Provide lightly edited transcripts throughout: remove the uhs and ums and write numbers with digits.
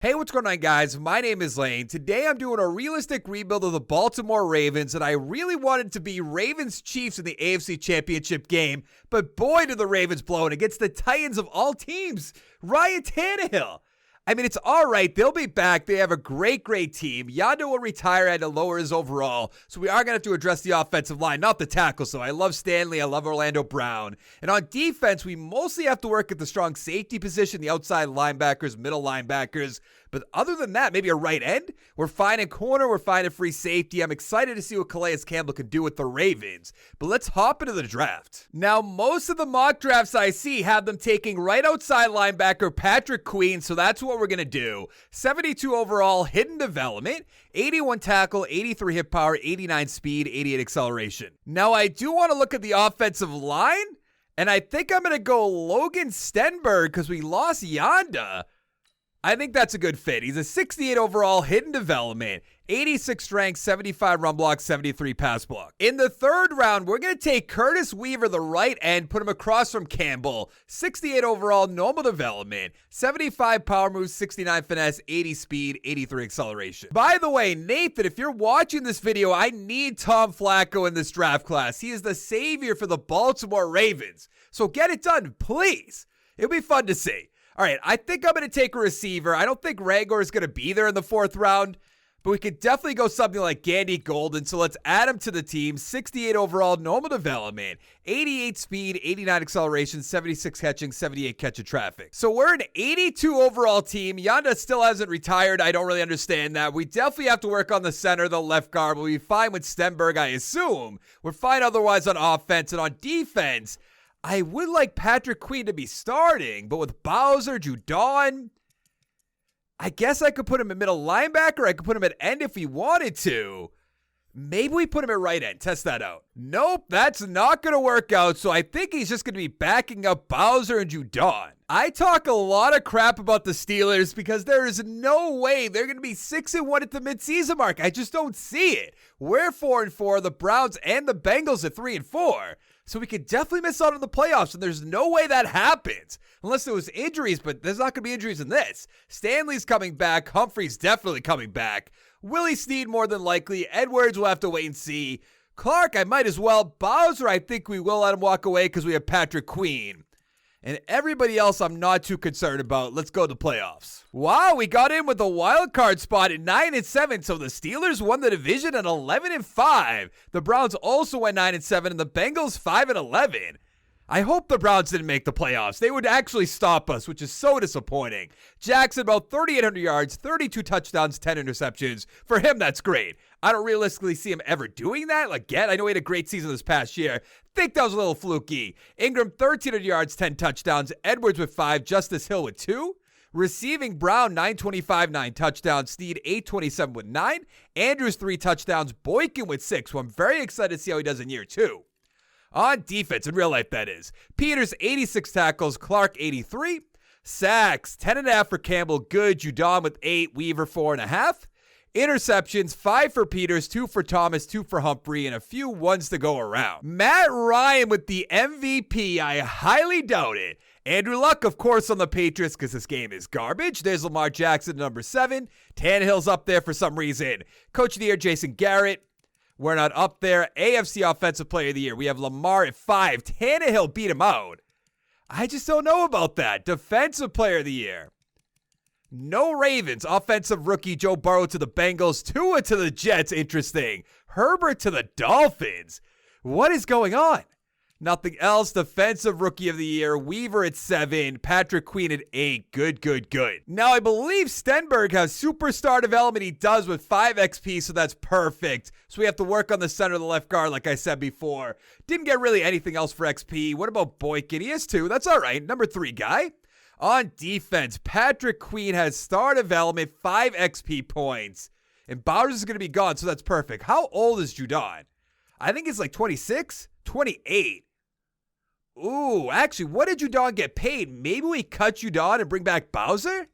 Hey, what's going on, guys? My name is Lane. Today I'm doing a realistic rebuild of the Baltimore Ravens, and I really wanted to be Ravens-Chiefs in the AFC Championship game, but boy, did the Ravens blow it against the Titans of all teams, Ryan Tannehill. I mean, it's all right. They'll be back. They have a great team. Yanda will retire and to lower his overall, so we are going to have to address the offensive line, not the tackles. So I love Stanley. I love Orlando Brown. And on defense, we mostly have to work at the strong safety position, the outside linebackers, middle linebackers. But other than that, maybe a right end. We're fine in corner. We're fine in free safety. I'm excited to see what Calais Campbell can do with the Ravens. But let's hop into the draft. Now, most of the mock drafts I see have them taking right outside linebacker Patrick Queen, so that's what we're going to do. 72 overall, hidden development, 81 tackle, 83 hip power, 89 speed, 88 acceleration. Now, I do want to look at the offensive line, and I think I'm going to go Logan STENBERG because we lost Yanda. I think that's a good fit. He's a 68 overall, hidden development, 86 strength, 75 run block, 73 pass block. In the third round, we're going to take Curtis Weaver, the right end, put him across from Campbell, 68 overall, normal development, 75 power moves, 69 finesse, 80 speed, 83 acceleration. By the way, Nathan, if you're watching this video, I need Tom Flacco in this draft class. He is the savior for the Baltimore Ravens. So get it done, please. It'll be fun to see. All right, I think I'm going to take a receiver. I don't think Ragor is going to be there in the fourth round, but we could definitely go something like Gandy Golden. So let's add him to the team. 68 overall, normal development, 88 speed, 89 acceleration, 76 catching, 78 catch of traffic. So we're an 82 overall team. Yanda still hasn't retired. I don't really understand that. We definitely have to work on the center, the left guard. We'll be fine with STENBERG, I assume. We're fine otherwise on offense. And on defense, I would like Patrick Queen to be starting, but with Bowser, Judon, I guess I could put him at middle linebacker. I could put him at end if we wanted to. Maybe we put him at right end. Test that out. Nope, that's not going to work out, so I think he's just going to be backing up Bowser and Judon. I talk a lot of crap about the Steelers because there is no way they're going to be 6-1 at the midseason mark. I just don't see it. We're 4-4, the Browns and the Bengals at 3-4. So we could definitely miss out on the playoffs, and there's no way that happens. Unless there was injuries, but there's not going to be injuries in this. Stanley's coming back. Humphrey's definitely coming back. Willie Snead more than likely. Edwards will have to wait and see. Clark, I might as well. Bowser, I think we will let him walk away because we have Patrick Queen. And everybody else I'm not too concerned about. Let's go to the playoffs. Wow, we got in with a wild card spot at 9-7, so the Steelers won the division at 11-5. The Browns also went 9-7, and the Bengals 5-11. I hope the Browns didn't make the playoffs. They would actually stop us, which is so disappointing. Jackson, about 3,800 yards, 32 touchdowns, 10 interceptions. For him, that's great. I don't realistically see him ever doing that again. I know he had a great season this past year. Think that was a little fluky. Ingram, 1,300 yards, 10 touchdowns. Edwards with 5. Justice Hill with 2. Receiving, Brown, 925, 9 touchdowns. Snead, 827 with 9. Andrews, 3 touchdowns. Boykin with 6. So I'm very excited to see how he does in year 2. On defense, in real life that is. Peters, 86 tackles. Clark, 83. Sacks, 10.5 for Campbell. Good. Judon with 8. Weaver, 4.5. Interceptions, 5 for Peters, 2 for Thomas, 2 for Humphrey, and a few ones to go around. Matt Ryan with the MVP. I highly doubt it. Andrew Luck, of course, on the Patriots because this game is garbage. There's Lamar Jackson, number 7. Tannehill's up there for some reason. Coach of the Year, Jason Garrett. We're not up there. AFC Offensive Player of the Year. We have Lamar at 5. Tannehill beat him out. I just don't know about that. Defensive Player of the Year. No Ravens. Offensive rookie Joe Burrow to the Bengals. Tua to the Jets. Interesting. Herbert to the Dolphins. What is going on? Nothing else. Defensive rookie of the year. Weaver at 7. Patrick Queen at 8. Good. Now, I believe STENBERG has superstar development. He does with 5 XP, so that's perfect. So we have to work on the center of the left guard, like I said before. Didn't get really anything else for XP. What about Boykin? He has 2. That's all right. Number 3 guy. On defense, Patrick Queen has star development, 5 XP points. And Bowers is going to be gone, so that's perfect. How old is Judon? I think it's like 26, 28. Ooh, actually, what did Judon get paid? Maybe we cut Judon and bring back Bowser?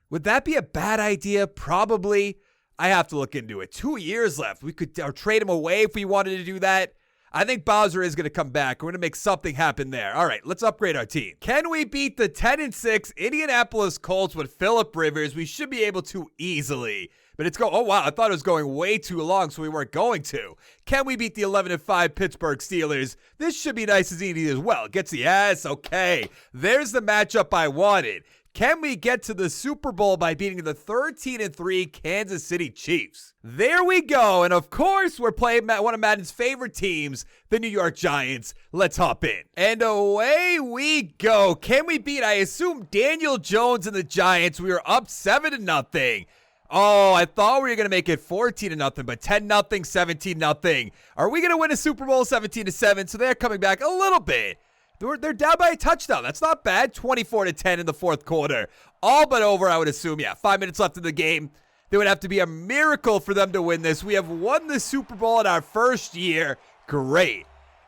Would that be a bad idea? Probably. I have to look into it. 2 years left. We could trade him away if we wanted to do that. I think Bowser is going to come back. We're going to make something happen there. All right, let's upgrade our team. Can we beat the 10-6 Indianapolis Colts with Phillip Rivers? We should be able to easily. But it's oh wow, I thought it was going way too long, so we weren't going to. Can we beat the 11-5 Pittsburgh Steelers? This should be nice and easy as well. Gets the yes, okay. There's the matchup I wanted. Can we get to the Super Bowl by beating the 13-3 Kansas City Chiefs? There we go. And of course, we're playing one of Madden's favorite teams, the New York Giants. Let's hop in. And away we go. Can we beat, I assume, Daniel Jones and the Giants? We were up 7-0. Oh, I thought we were going to make it 14-0, but 10-0, 17-0. Are we going to win a Super Bowl 17-7? So they're coming back a little bit. They're down by a touchdown. That's not bad. 24-10 in the fourth quarter. All but over, I would assume. Yeah, 5 minutes left in the game. There would have to be a miracle for them to win this. We have won the Super Bowl in our first year. Great.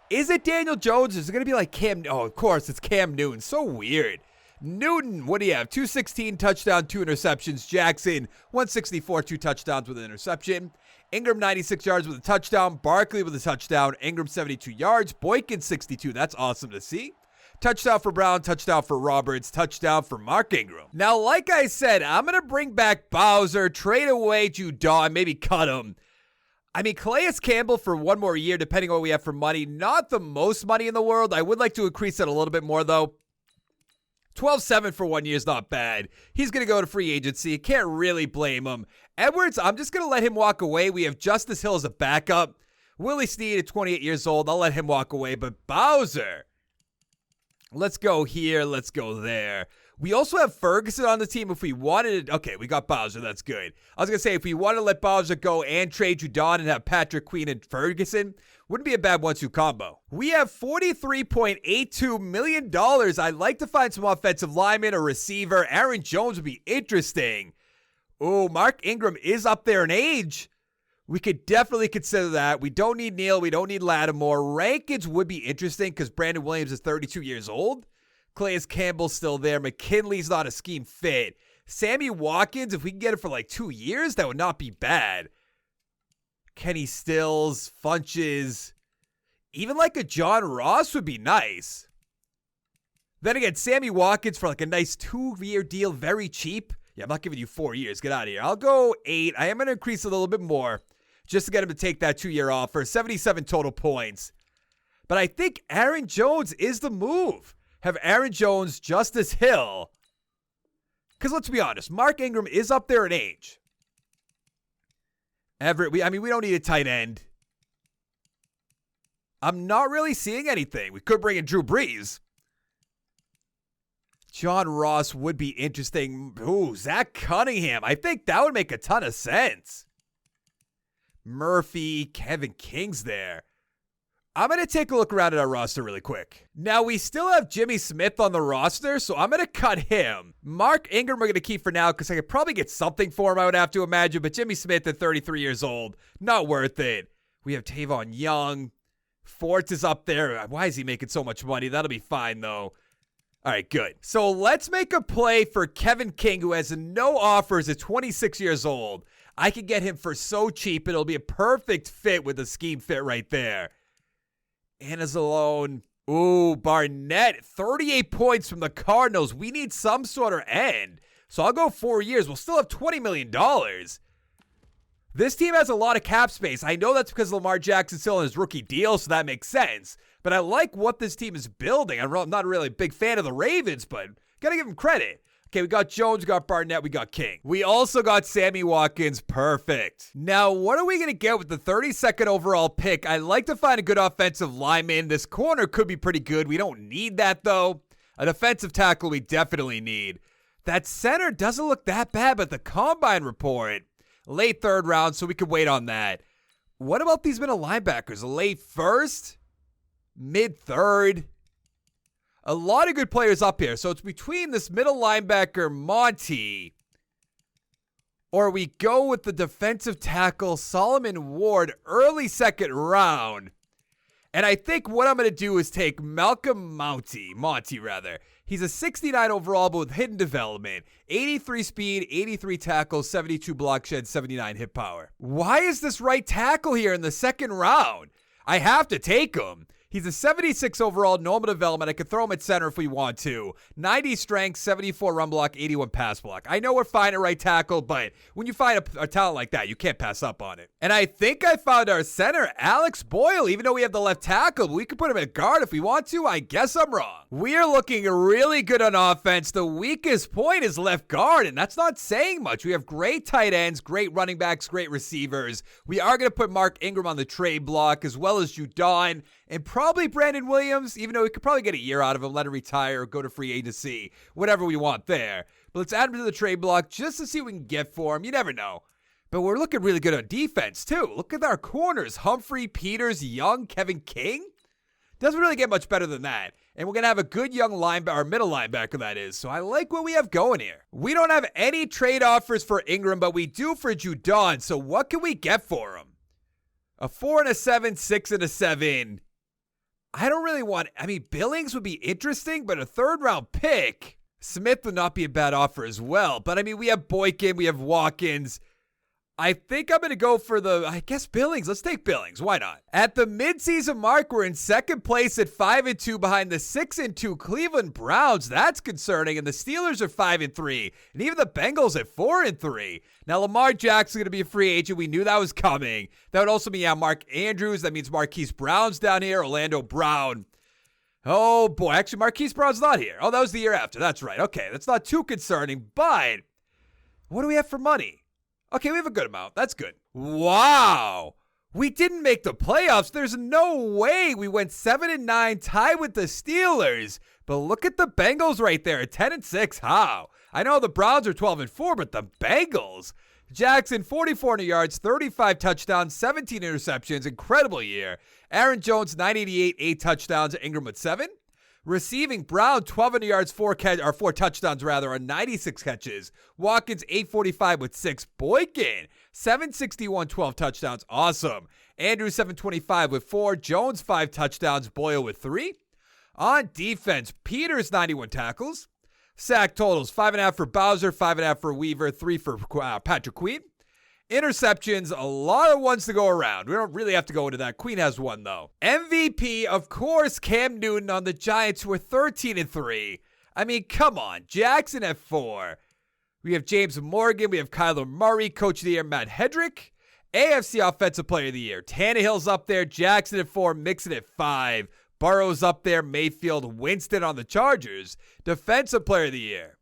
Is it Daniel Jones? Is it going to be like Cam? Oh, of course, it's Cam Newton. So weird. Newton, what do you have? 216, touchdown, 2 interceptions. Jackson, 164, 2 touchdowns with an interception. Ingram, 96 yards with a touchdown. Barkley with a touchdown. Ingram, 72 yards. Boykin, 62. That's awesome to see. Touchdown for Brown. Touchdown for Roberts. Touchdown for Mark Ingram. Now, like I said, I'm going to bring back Bowser, trade away Judon, maybe cut him. I mean, Calais Campbell for one more year, depending on what we have for money. Not the most money in the world. I would like to increase it a little bit more, though. 12-7 for 1 year is not bad. He's going to go to free agency. Can't really blame him. Edwards, I'm just going to let him walk away. We have Justice Hill as a backup. Willie Snead at 28 years old. I'll let him walk away. But Bowser, let's go here. Let's go there. We also have Ferguson on the team if we wanted it. Okay, we got Bowser. That's good. I was going to say, if we want to let Bowser go and trade Judon and have Patrick Queen and Ferguson, wouldn't be a bad 1-2 combo. We have $43.82 million. I'd like to find some offensive linemen, a receiver. Aaron Jones would be interesting. Oh, Mark Ingram is up there in age. We could definitely consider that. We don't need Neal. We don't need Lattimore. Rankins would be interesting because Brandon Williams is 32 years old. Calais Campbell's still there. McKinley's not a scheme fit. Sammy Watkins, if we can get it for like 2 years, that would not be bad. Kenny Stills, Funches, even like a John Ross would be nice. Then again, Sammy Watkins for like a nice 2-year deal, very cheap. Yeah, I'm not giving you 4 years. Get out of here. I'll go 8. I am going to increase a little bit more just to get him to take that 2-year offer. 77 total points. But I think Aaron Jones is the move. Have Aaron Jones, Justice Hill. Because let's be honest, Mark Ingram is up there in age. Everett, we don't need a tight end. I'm not really seeing anything. We could bring in Drew Brees. John Ross would be interesting. Ooh, Zach Cunningham. I think that would make a ton of sense. Murphy, Kevin King's there. I'm going to take a look around at our roster really quick. Now, we still have Jimmy Smith on the roster, so I'm going to cut him. Mark Ingram we're going to keep for now because I could probably get something for him, I would have to imagine. But Jimmy Smith at 33 years old, not worth it. We have Tavon Young. Forts is up there. Why is he making so much money? That'll be fine, though. All right, good. So let's make a play for Kevin King, who has no offers at 26 years old. I could get him for so cheap, it'll be a perfect fit with the scheme fit right there. Anzalone. Ooh, Barnett. 38 points from the Cardinals. We need some sort of end. So I'll go 4 years. We'll still have $20 million. This team has a lot of cap space. I know that's because Lamar Jackson's still in his rookie deal, so that makes sense. But I like what this team is building. I'm not really a big fan of the Ravens, but gotta give them credit. Okay, we got Jones, we got Barnett, we got King. We also got Sammy Watkins. Perfect. Now, what are we going to get with the 32nd overall pick? I'd like to find a good offensive lineman. This corner could be pretty good. We don't need that, though. A defensive tackle we definitely need. That center doesn't look that bad, but the combine report, late 3rd round, so we could wait on that. What about these middle linebackers? Late 1st? Mid 3rd? A lot of good players up here. So it's between this middle linebacker, Monty, or we go with the defensive tackle, Solomon Ward, early 2nd round. And I think what I'm going to do is take Malcolm Monty. He's a 69 overall, but with hidden development. 83 speed, 83 tackles, 72 block shed, 79 hit power. Why is this right tackle here in the 2nd round? I have to take him. He's a 76 overall, normal development. I could throw him at center if we want to. 90 strength, 74 run block, 81 pass block. I know we're fine at right tackle, but when you find a talent like that, you can't pass up on it. And I think I found our center, Alex Boyle. Even though we have the left tackle, we could put him at guard if we want to. I guess I'm wrong. We are looking really good on offense. The weakest point is left guard, and that's not saying much. We have great tight ends, great running backs, great receivers. We are going to put Mark Ingram on the trade block, as well as Judon, and probably Brandon Williams, even though we could probably get a year out of him, let him retire, or go to free agency, whatever we want there. But let's add him to the trade block just to see what we can get for him. You never know. But we're looking really good on defense, too. Look at our corners. Humphrey, Peters, Young, Kevin King. Doesn't really get much better than that. And we're going to have a good young linebacker, or middle linebacker, that is. So I like what we have going here. We don't have any trade offers for Ingram, but we do for Judon. So what can we get for him? A 4 and a 7, 6 and a 7. I don't really want, Billings would be interesting, but a third-round pick. Smith would not be a bad offer as well. But, we have Boykin, we have Watkins. I think I'm going to go for Billings. Let's take Billings. Why not? At the midseason mark, we're in second place at 5-2 behind the 6-2 Cleveland Browns. That's concerning. And the Steelers are 5-3. And even the Bengals at 4-3. Now, Lamar Jackson's going to be a free agent. We knew that was coming. That would also mean, Mark Andrews. That means Marquise Brown's down here. Orlando Brown. Oh, boy. Actually, Marquise Brown's not here. Oh, that was the year after. That's right. Okay, that's not too concerning. But what do we have for money? Okay, we have a good amount. That's good. Wow. We didn't make the playoffs. There's no way. We went 7-9, tied with the Steelers. But look at the Bengals right there, 10-6. How? I know the Browns are 12-4, but the Bengals. Jackson, 4,400 yards, 35 touchdowns, 17 interceptions. Incredible year. Aaron Jones, 988, 8 touchdowns. Ingram with 7. Receiving, Brown, 1,200 yards, 4 touchdowns on 96 catches. Watkins, 845 with 6. Boykin, 761, 12 touchdowns. Awesome. Andrews, 725 with 4. Jones, 5 touchdowns. Boyle with 3. On defense, Peters, 91 tackles. Sack totals, 5.5 for Bowser, 5.5 for Weaver, 3 for Patrick Queen. Interceptions, a lot of ones to go around. We don't really have to go into that. Queen has 1, though. MVP, of course, Cam Newton on the Giants, who are 13-3. Come on. Jackson at 4. We have James Morgan. We have Kyler Murray. Coach of the Year, Matt Hedrick. AFC Offensive Player of the Year. Tannehill's up there. Jackson at 4. Mixon at 5. Burrow's up there. Mayfield. Winston on the Chargers. Defensive Player of the Year.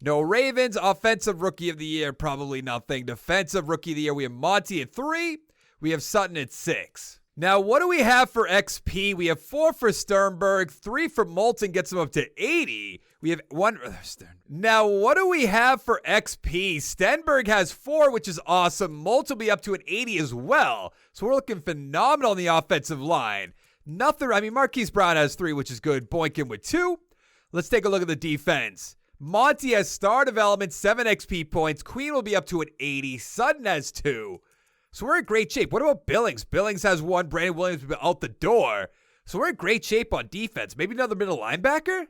No Ravens. Offensive Rookie of the Year, probably nothing. Defensive Rookie of the Year, we have Monty at 3. We have Sutton at 6. Now, what do we have for XP? We have 4 for Sternberg. 3 for Moulton gets him up to 80. We have 1. Now, what do we have for XP? Stenberg has 4, which is awesome. Moulton will be up to an 80 as well. So we're looking phenomenal on the offensive line. Nothing. Marquise Brown has 3, which is good. Boykin with 2. Let's take a look at the defense. Monty has star development, 7 XP points. Queen will be up to an 80. Sutton has 2. So we're in great shape. What about Billings? Billings has 1. Brandon Williams will be out the door. So we're in great shape on defense. Maybe another middle linebacker?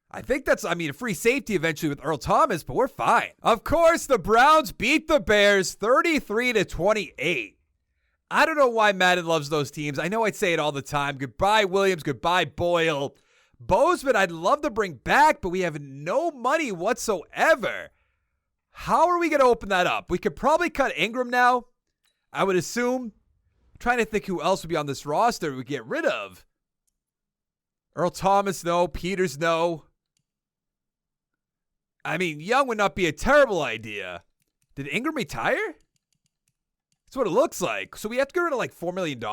I think that's, a free safety eventually with Earl Thomas, but we're fine. Of course, the Browns beat the Bears 33-28. I don't know why Madden loves those teams. I know I say it all the time. Goodbye, Williams. Goodbye, Boyle. Bozeman, I'd love to bring back, but we have no money whatsoever. How are we going to open that up? We could probably cut Ingram now, I would assume. I'm trying to think who else would be on this roster we get rid of. Earl Thomas, no. Peters, no. Young would not be a terrible idea. Did Ingram retire? That's what it looks like. So we have to get rid of $4 million?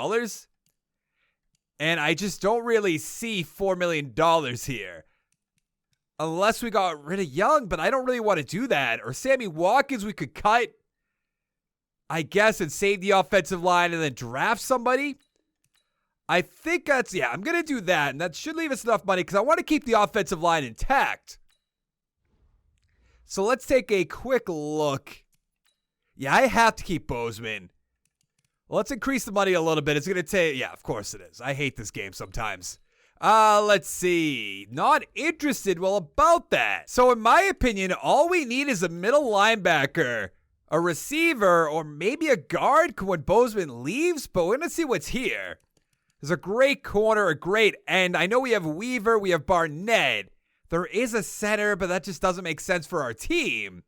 And I just don't really see $4 million here. Unless we got rid of Young, but I don't really want to do that. Or Sammy Watkins we could cut, I guess, and save the offensive line and then draft somebody. I think that's, I'm going to do that. And that should leave us enough money because I want to keep the offensive line intact. So let's take a quick look. Yeah, I have to keep Bozeman. Well, let's increase the money a little bit. It's going to take, yeah, of course it is. I hate this game sometimes. Let's see. Not interested. Well, about that. So in my opinion, all we need is a middle linebacker, a receiver, or maybe a guard when Bozeman leaves. But we're going to see what's here. There's a great corner, a great end. I know we have Weaver, we have Barnett. There is a center, but that just doesn't make sense for our team.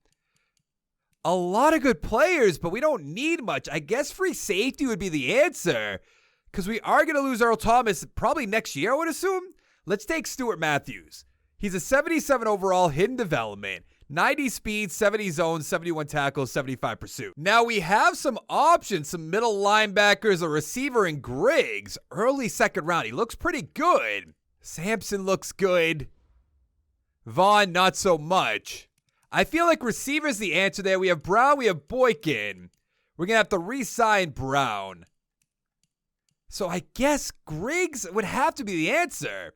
A lot of good players, but we don't need much. I guess free safety would be the answer, because we are going to lose Earl Thomas probably next year, I would assume. Let's take Stuart Matthews. He's a 77 overall, hidden development. 90 speed, 70 zone, 71 tackles, 75 pursuit. Now we have some options, some middle linebackers, a receiver in Griggs. Early second round, he looks pretty good. Sampson looks good. Vaughn, not so much. I feel like receiver's the answer there. We have Brown, we have Boykin. We're going to have to re-sign Brown. So I guess Griggs would have to be the answer.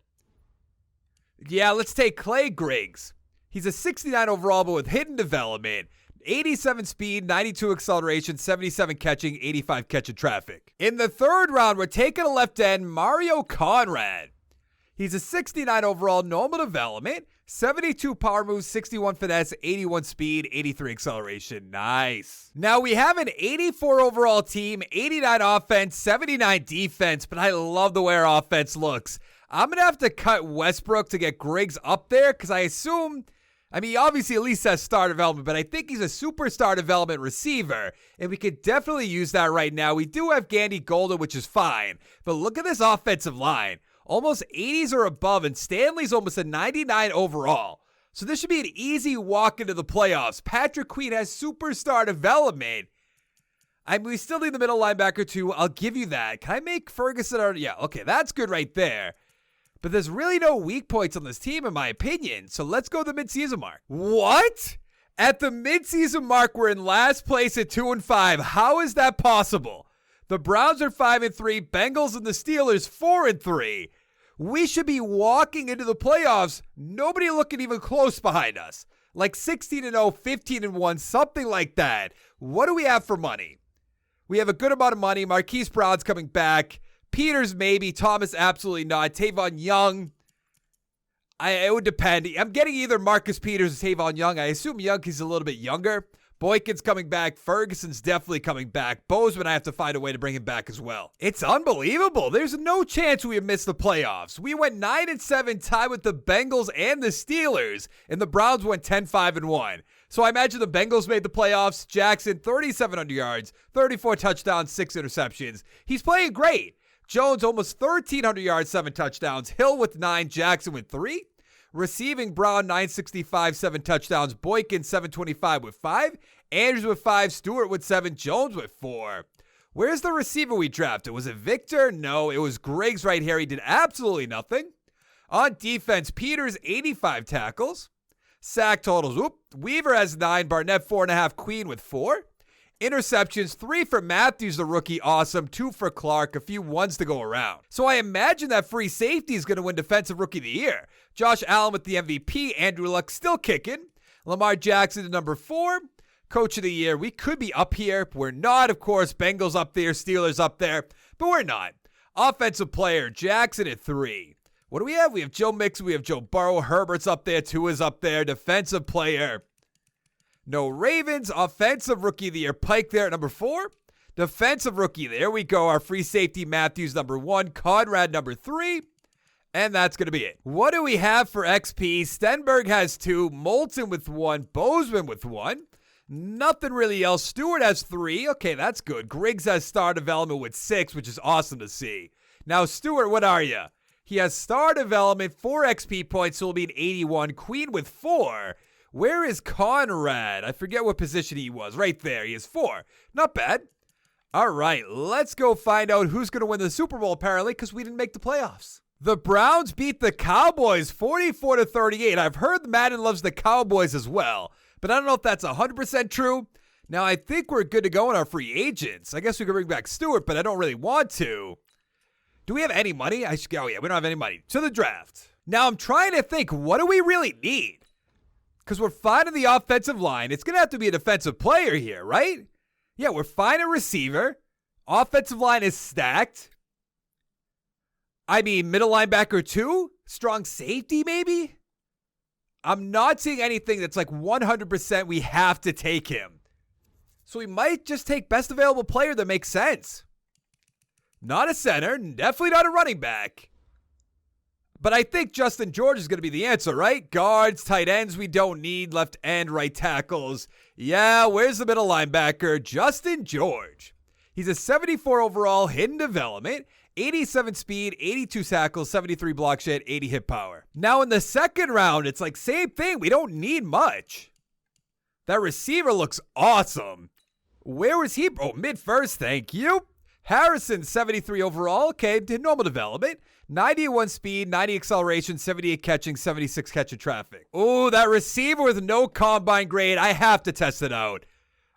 Yeah, let's take Clay Griggs. He's a 69 overall, but with hidden development. 87 speed, 92 acceleration, 77 catching, 85 catching traffic. In the third round, we're taking a left end, Mario Conrad. He's a 69 overall, normal development, 72 power moves, 61 finesse, 81 speed, 83 acceleration. Nice. Now we have an 84 overall team, 89 offense, 79 defense, but I love the way our offense looks. I'm going to have to cut Westbrook to get Griggs up there because I assume, he obviously at least has star development, but I think he's a superstar development receiver, and we could definitely use that right now. We do have Gandy Golden, which is fine, but look at this offensive line. Almost 80s or above, and Stanley's almost a 99 overall. So this should be an easy walk into the playoffs. Patrick Queen has superstar development. We still need the middle linebacker too. I'll give you that. Can I make Ferguson? Yeah, okay, that's good right there. But there's really no weak points on this team, in my opinion. So let's go to the midseason mark. What? At the midseason mark, we're in last place at 2-5. How is that possible? The Browns are 5-3. Bengals and the Steelers 4-3. We should be walking into the playoffs. Nobody looking even close behind us. Like 16-0, 15-1, something like that. What do we have for money? We have a good amount of money. Marquise Brown's coming back. Peters maybe. Thomas absolutely not. Tavon Young. It would depend. I'm getting either Marcus Peters or Tavon Young. I assume Young is a little bit younger. Boykin's coming back. Ferguson's definitely coming back. Bozeman, I have to find a way to bring him back as well. It's unbelievable. There's no chance we have missed the playoffs. We went 9-7, tied with the Bengals and the Steelers, and the Browns went 10-5-1. So I imagine the Bengals made the playoffs. Jackson, 3,700 yards, 34 touchdowns, 6 interceptions. He's playing great. Jones, almost 1,300 yards, 7 touchdowns. Hill with 9, Jackson with 3. Receiving, Brown, 965, 7 touchdowns. Boykin, 725 with 5. Andrews with 5. Stewart with 7. Jones with 4. Where's the receiver we drafted? Was it Victor? No, it was Griggs right here. He did absolutely nothing. On defense, Peters, 85 tackles. Sack totals, Weaver has 9. Barnett, 4.5. Queen with 4. Interceptions, 3 for Matthews, the rookie, awesome. 2 for Clark, a few ones to go around. So I imagine that free safety is going to win Defensive Rookie of the Year. Josh Allen with the MVP, Andrew Luck still kicking. Lamar Jackson to number 4. Coach of the Year, we could be up here. We're not, of course. Bengals up there, Steelers up there, but we're not. Offensive player, Jackson at 3. What do we have? We have Joe Mixon, we have Joe Burrow, Herbert's up there, Tua's up there. Defensive player, no Ravens. Offensive Rookie of the Year, Pike there at number 4. Defensive Rookie, there we go. Our free safety, Matthews, number 1. Conrad, number 3. And that's going to be it. What do we have for XP? Stenberg has 2. Moulton with 1. Bozeman with 1. Nothing really else. Stewart has 3. Okay, that's good. Griggs has star development with 6, which is awesome to see. Now, Stewart, what are you? He has star development, 4 XP points, so he'll be an 81. Queen with 4. Where is Conrad? I forget what position he was. Right there. He has 4. Not bad. All right, let's go find out who's going to win the Super Bowl, apparently, because we didn't make the playoffs. The Browns beat the Cowboys 44-38. I've heard Madden loves the Cowboys as well, but I don't know if that's 100% true. Now, I think we're good to go on our free agents. I guess we could bring back Stewart, but I don't really want to. Do we have any money? Oh, yeah, we don't have any money. To the draft. Now, I'm trying to think, what do we really need? Because we're fine in the offensive line. It's going to have to be a defensive player here, right? Yeah, we're fine at receiver. Offensive line is stacked. Middle linebacker too? Strong safety, maybe? I'm not seeing anything that's like 100% we have to take him. So we might just take best available player that makes sense. Not a center, definitely not a running back. But I think Justin George is going to be the answer, right? Guards, tight ends we don't need, left and right tackles. Yeah, where's the middle linebacker? Justin George. He's a 74 overall, hidden development, 87 speed, 82 tackles, 73 block shed, 80 hit power. Now in the second round, it's like same thing. We don't need much. That receiver looks awesome. Where was he? Oh, mid-first, thank you. Harrison, 73 overall. Okay, did normal development. 91 speed, 90 acceleration, 78 catching, 76 catch in traffic. Oh, that receiver with no combine grade. I have to test it out.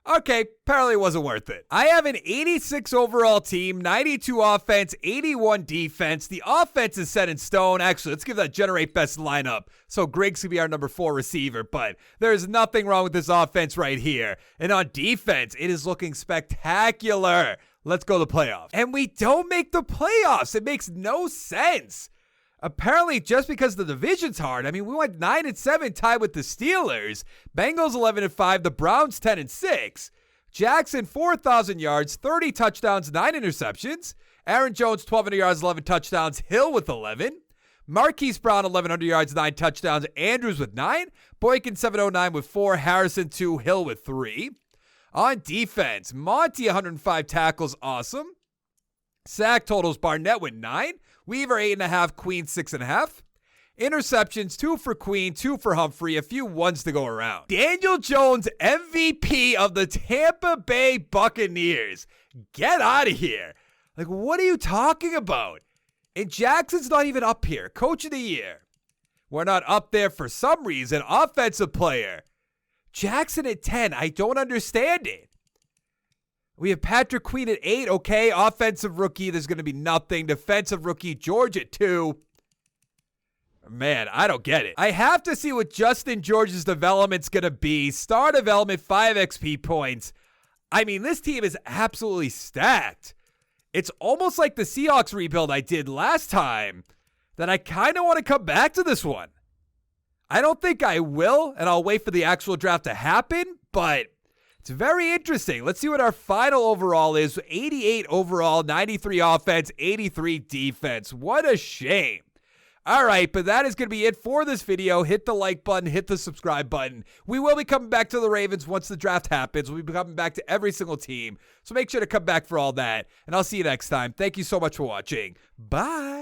Okay, apparently it wasn't worth it. I have an 86 overall team, 92 offense, 81 defense. The offense is set in stone. Actually, let's give that generate best lineup. So Griggs could be our number 4 receiver, but there's nothing wrong with this offense right here. And on defense, it is looking spectacular. Let's go to the playoffs. And we don't make the playoffs. It makes no sense. Apparently, just because the division's hard. I mean, we went 9-7 tied with the Steelers. Bengals 11-5. The Browns 10-6. Jackson 4,000 yards, 30 touchdowns, 9 interceptions. Aaron Jones 1,200 yards, 11 touchdowns. Hill with 11. Marquise Brown 1,100 yards, 9 touchdowns. Andrews with 9. Boykin 709 with 4. Harrison 2. Hill with 3. On defense, Monty 105 tackles, awesome. Sack totals, Barnett with 9. Weaver 8.5, Queen 6.5. Interceptions, 2 for Queen, 2 for Humphrey, a few ones to go around. Daniel Jones, MVP of the Tampa Bay Buccaneers. Get out of here. Like, what are you talking about? And Jackson's not even up here. Coach of the year. We're not up there for some reason. Offensive player. Jackson at 10. I don't understand it. We have Patrick Queen at 8. Okay, offensive rookie. There's going to be nothing. Defensive rookie. George at 2. Man, I don't get it. I have to see what Justin George's development's going to be. Star development, 5 XP points. I mean, this team is absolutely stacked. It's almost like the Seahawks rebuild I did last time that I kind of want to come back to this one. I don't think I will, and I'll wait for the actual draft to happen, but it's very interesting. Let's see what our final overall is. 88 overall, 93 offense, 83 defense. What a shame. All right, but that is going to be it for this video. Hit the like button, hit the subscribe button. We will be coming back to the Ravens once the draft happens. We'll be coming back to every single team, so make sure to come back for all that, and I'll see you next time. Thank you so much for watching. Bye.